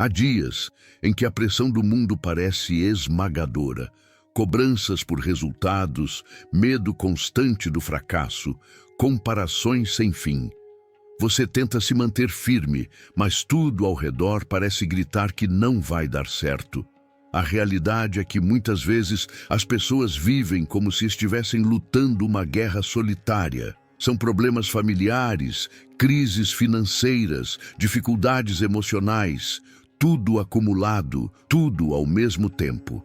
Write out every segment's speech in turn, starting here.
Há dias em que a pressão do mundo parece esmagadora. Cobranças por resultados, medo constante do fracasso, comparações sem fim. Você tenta se manter firme, mas tudo ao redor parece gritar que não vai dar certo. A realidade é que muitas vezes as pessoas vivem como se estivessem lutando uma guerra solitária. São problemas familiares, crises financeiras, dificuldades emocionais, tudo acumulado, tudo ao mesmo tempo.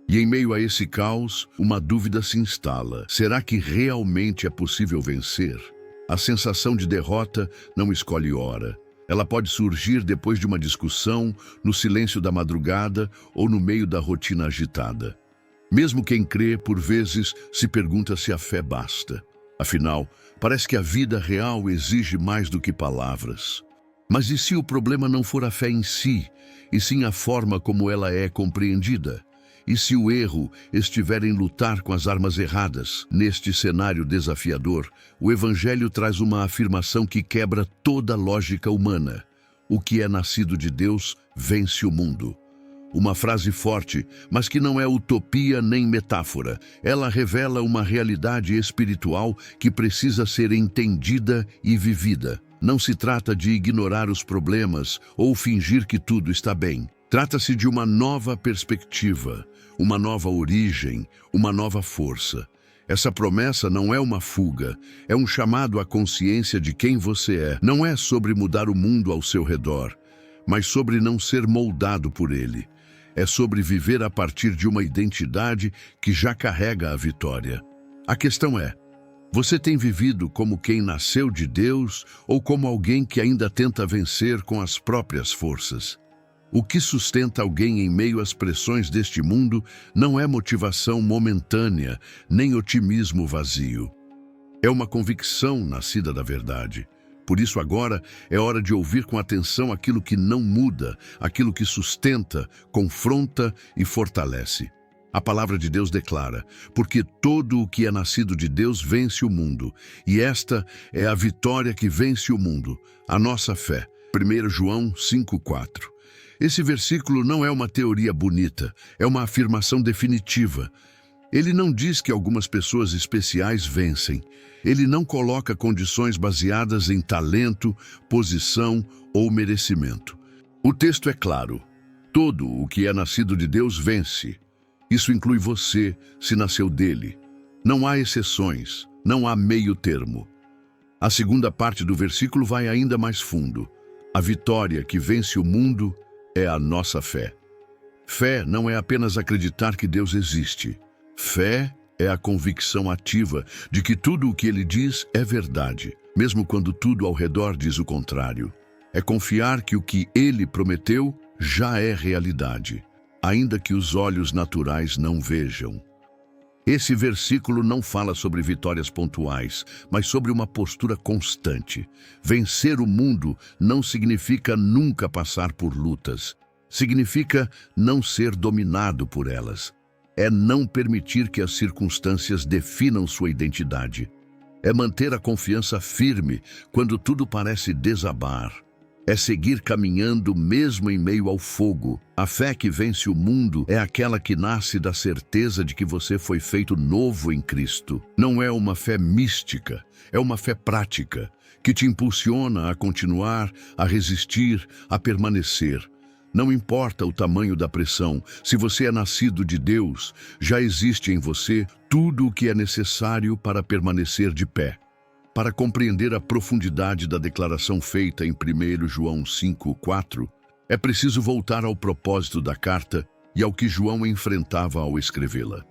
E em meio a esse caos, uma dúvida se instala. Será que realmente é possível vencer? A sensação de derrota não escolhe hora. Ela pode surgir depois de uma discussão, no silêncio da madrugada ou no meio da rotina agitada. Mesmo quem crê, por vezes, se pergunta se a fé basta. Afinal, parece que a vida real exige mais do que palavras. Mas e se o problema não for a fé em si, e sim a forma como ela é compreendida? E se o erro estiver em lutar com as armas erradas? Neste cenário desafiador, o Evangelho traz uma afirmação que quebra toda a lógica humana. O que é nascido de Deus vence o mundo. Uma frase forte, mas que não é utopia nem metáfora. Ela revela uma realidade espiritual que precisa ser entendida e vivida. Não se trata de ignorar os problemas ou fingir que tudo está bem. Trata-se de uma nova perspectiva, uma nova origem, uma nova força. Essa promessa não é uma fuga, é um chamado à consciência de quem você é. Não é sobre mudar o mundo ao seu redor, mas sobre não ser moldado por ele. É sobre viver a partir de uma identidade que já carrega a vitória. A questão é: você tem vivido como quem nasceu de Deus ou como alguém que ainda tenta vencer com as próprias forças? O que sustenta alguém em meio às pressões deste mundo não é motivação momentânea, nem otimismo vazio. É uma convicção nascida da verdade. Por isso agora é hora de ouvir com atenção aquilo que não muda, aquilo que sustenta, confronta e fortalece. A palavra de Deus declara: porque todo o que é nascido de Deus vence o mundo, e esta é a vitória que vence o mundo, a nossa fé. 1 João 5,4. Esse versículo não é uma teoria bonita, é uma afirmação definitiva. Ele não diz que algumas pessoas especiais vencem. Ele não coloca condições baseadas em talento, posição ou merecimento. O texto é claro: todo o que é nascido de Deus vence. Isso inclui você, se nasceu dele. Não há exceções, não há meio termo. A segunda parte do versículo vai ainda mais fundo. A vitória que vence o mundo é a nossa fé. Fé não é apenas acreditar que Deus existe. Fé é a convicção ativa de que tudo o que ele diz é verdade, mesmo quando tudo ao redor diz o contrário. É confiar que o que ele prometeu já é realidade, ainda que os olhos naturais não vejam. Esse versículo não fala sobre vitórias pontuais, mas sobre uma postura constante. Vencer o mundo não significa nunca passar por lutas. Significa não ser dominado por elas. É não permitir que as circunstâncias definam sua identidade. É manter a confiança firme quando tudo parece desabar. É seguir caminhando mesmo em meio ao fogo. A fé que vence o mundo é aquela que nasce da certeza de que você foi feito novo em Cristo. Não é uma fé mística, é uma fé prática, que te impulsiona a continuar, a resistir, a permanecer. Não importa o tamanho da pressão, se você é nascido de Deus, já existe em você tudo o que é necessário para permanecer de pé. Para compreender a profundidade da declaração feita em 1 João 5,4, é preciso voltar ao propósito da carta e ao que João enfrentava ao escrevê-la.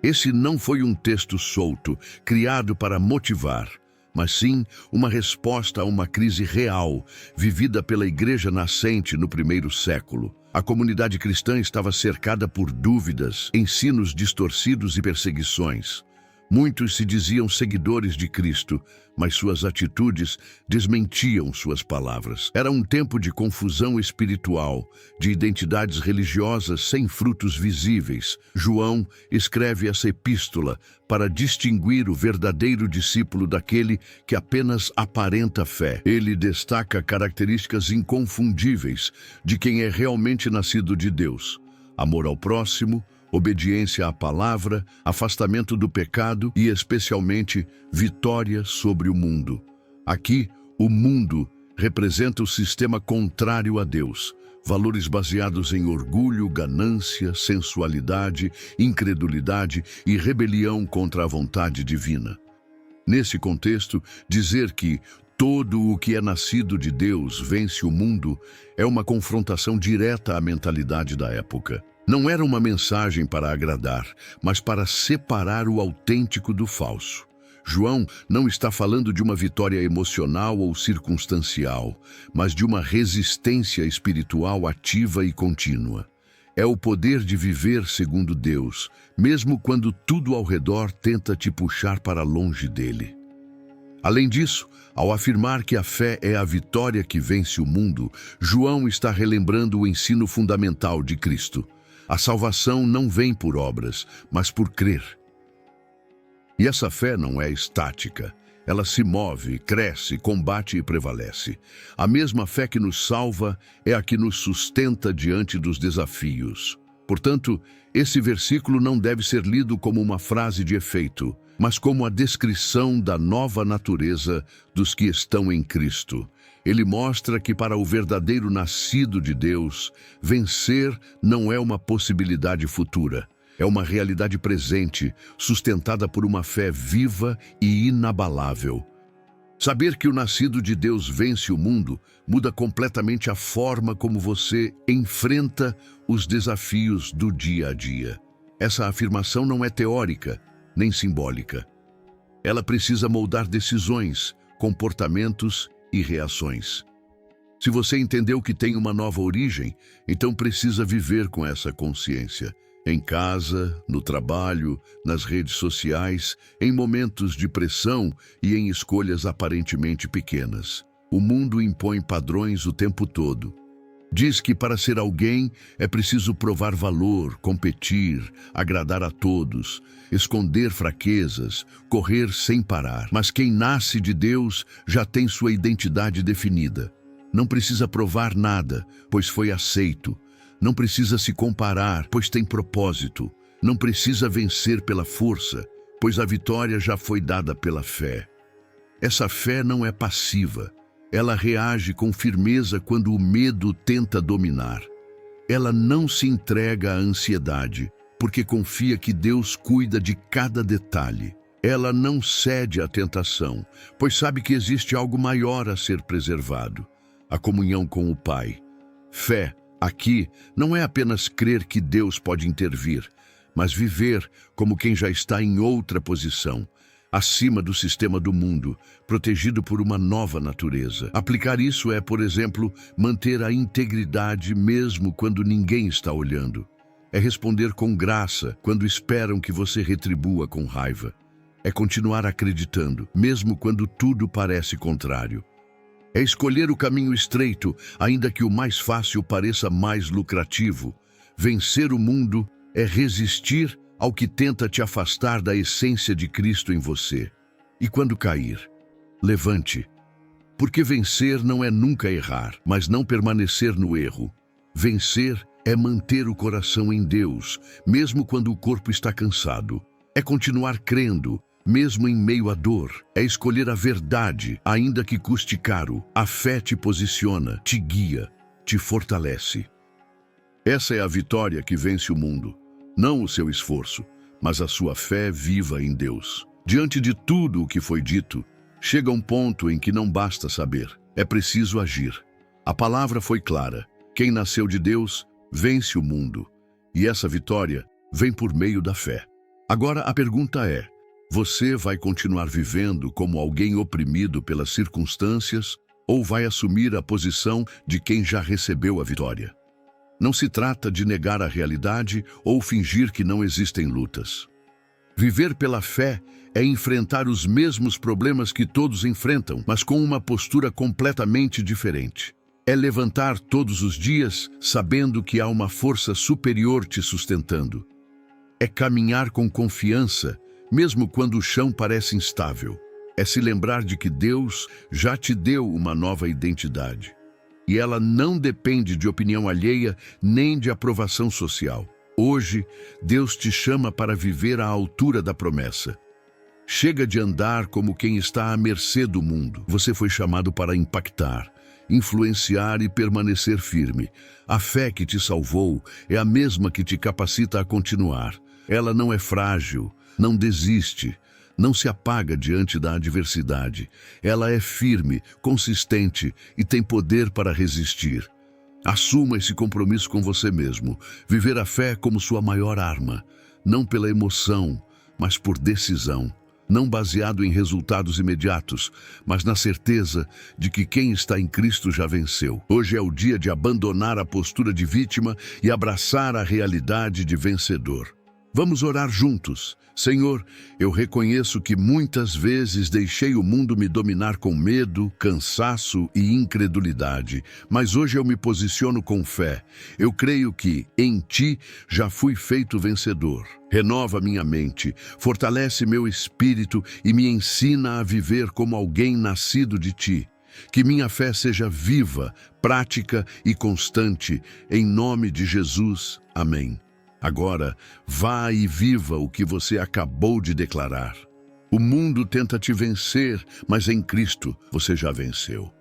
Esse não foi um texto solto, criado para motivar, mas sim uma resposta a uma crise real, vivida pela igreja nascente no primeiro século. A comunidade cristã estava cercada por dúvidas, ensinos distorcidos e perseguições. Muitos se diziam seguidores de Cristo, mas suas atitudes desmentiam suas palavras. Era um tempo de confusão espiritual, de identidades religiosas sem frutos visíveis. João escreve essa epístola para distinguir o verdadeiro discípulo daquele que apenas aparenta fé. Ele destaca características inconfundíveis de quem é realmente nascido de Deus: amor ao próximo, obediência à palavra, afastamento do pecado e, especialmente, vitória sobre o mundo. Aqui, o mundo representa o sistema contrário a Deus, valores baseados em orgulho, ganância, sensualidade, incredulidade e rebelião contra a vontade divina. Nesse contexto, dizer que todo o que é nascido de Deus vence o mundo é uma confrontação direta à mentalidade da época. Não era uma mensagem para agradar, mas para separar o autêntico do falso. João não está falando de uma vitória emocional ou circunstancial, mas de uma resistência espiritual ativa e contínua. É o poder de viver segundo Deus, mesmo quando tudo ao redor tenta te puxar para longe dele. Além disso, ao afirmar que a fé é a vitória que vence o mundo, João está relembrando o ensino fundamental de Cristo. A salvação não vem por obras, mas por crer. E essa fé não é estática. Ela se move, cresce, combate e prevalece. A mesma fé que nos salva é a que nos sustenta diante dos desafios. Portanto, esse versículo não deve ser lido como uma frase de efeito, mas como a descrição da nova natureza dos que estão em Cristo. Ele mostra que para o verdadeiro nascido de Deus, vencer não é uma possibilidade futura. É uma realidade presente, sustentada por uma fé viva e inabalável. Saber que o nascido de Deus vence o mundo muda completamente a forma como você enfrenta os desafios do dia a dia. Essa afirmação não é teórica, nem simbólica. Ela precisa moldar decisões, comportamentos e reações. Se você entendeu que tem uma nova origem, então precisa viver com essa consciência. Em casa, no trabalho, nas redes sociais, em momentos de pressão e em escolhas aparentemente pequenas. O mundo impõe padrões o tempo todo. Diz que para ser alguém é preciso provar valor, competir, agradar a todos, esconder fraquezas, correr sem parar. Mas quem nasce de Deus já tem sua identidade definida. Não precisa provar nada, pois foi aceito. Não precisa se comparar, pois tem propósito. Não precisa vencer pela força, pois a vitória já foi dada pela fé. Essa fé não é passiva. Ela reage com firmeza quando o medo tenta dominar. Ela não se entrega à ansiedade, porque confia que Deus cuida de cada detalhe. Ela não cede à tentação, pois sabe que existe algo maior a ser preservado: a comunhão com o Pai. Fé, aqui, não é apenas crer que Deus pode intervir, mas viver como quem já está em outra posição, acima do sistema do mundo, protegido por uma nova natureza. Aplicar isso é, por exemplo, manter a integridade mesmo quando ninguém está olhando. É responder com graça quando esperam que você retribua com raiva. É continuar acreditando, mesmo quando tudo parece contrário. É escolher o caminho estreito, ainda que o mais fácil pareça mais lucrativo. Vencer o mundo é resistir ao que tenta te afastar da essência de Cristo em você. E quando cair, levante. Porque vencer não é nunca errar, mas não permanecer no erro. Vencer é manter o coração em Deus, mesmo quando o corpo está cansado. É continuar crendo, mesmo em meio à dor. É escolher a verdade, ainda que custe caro. A fé te posiciona, te guia, te fortalece. Essa é a vitória que vence o mundo. Não o seu esforço, mas a sua fé viva em Deus. Diante de tudo o que foi dito, chega um ponto em que não basta saber, é preciso agir. A palavra foi clara: quem nasceu de Deus vence o mundo, e essa vitória vem por meio da fé. Agora a pergunta é: você vai continuar vivendo como alguém oprimido pelas circunstâncias ou vai assumir a posição de quem já recebeu a vitória? Não se trata de negar a realidade ou fingir que não existem lutas. Viver pela fé é enfrentar os mesmos problemas que todos enfrentam, mas com uma postura completamente diferente. É levantar todos os dias sabendo que há uma força superior te sustentando. É caminhar com confiança, mesmo quando o chão parece instável. É se lembrar de que Deus já te deu uma nova identidade. E ela não depende de opinião alheia nem de aprovação social. Hoje, Deus te chama para viver à altura da promessa. Chega de andar como quem está à mercê do mundo. Você foi chamado para impactar, influenciar e permanecer firme. A fé que te salvou é a mesma que te capacita a continuar. Ela não é frágil, não desiste, não se apaga diante da adversidade. Ela é firme, consistente e tem poder para resistir. Assuma esse compromisso com você mesmo. Viver a fé como sua maior arma, não pela emoção, mas por decisão. Não baseado em resultados imediatos, mas na certeza de que quem está em Cristo já venceu. Hoje é o dia de abandonar a postura de vítima e abraçar a realidade de vencedor. Vamos orar juntos. Senhor, eu reconheço que muitas vezes deixei o mundo me dominar com medo, cansaço e incredulidade, mas hoje eu me posiciono com fé. Eu creio que, em Ti, já fui feito vencedor. Renova minha mente, fortalece meu espírito e me ensina a viver como alguém nascido de Ti. Que minha fé seja viva, prática e constante, em nome de Jesus. Amém. Agora, vá e viva o que você acabou de declarar. O mundo tenta te vencer, mas em Cristo você já venceu.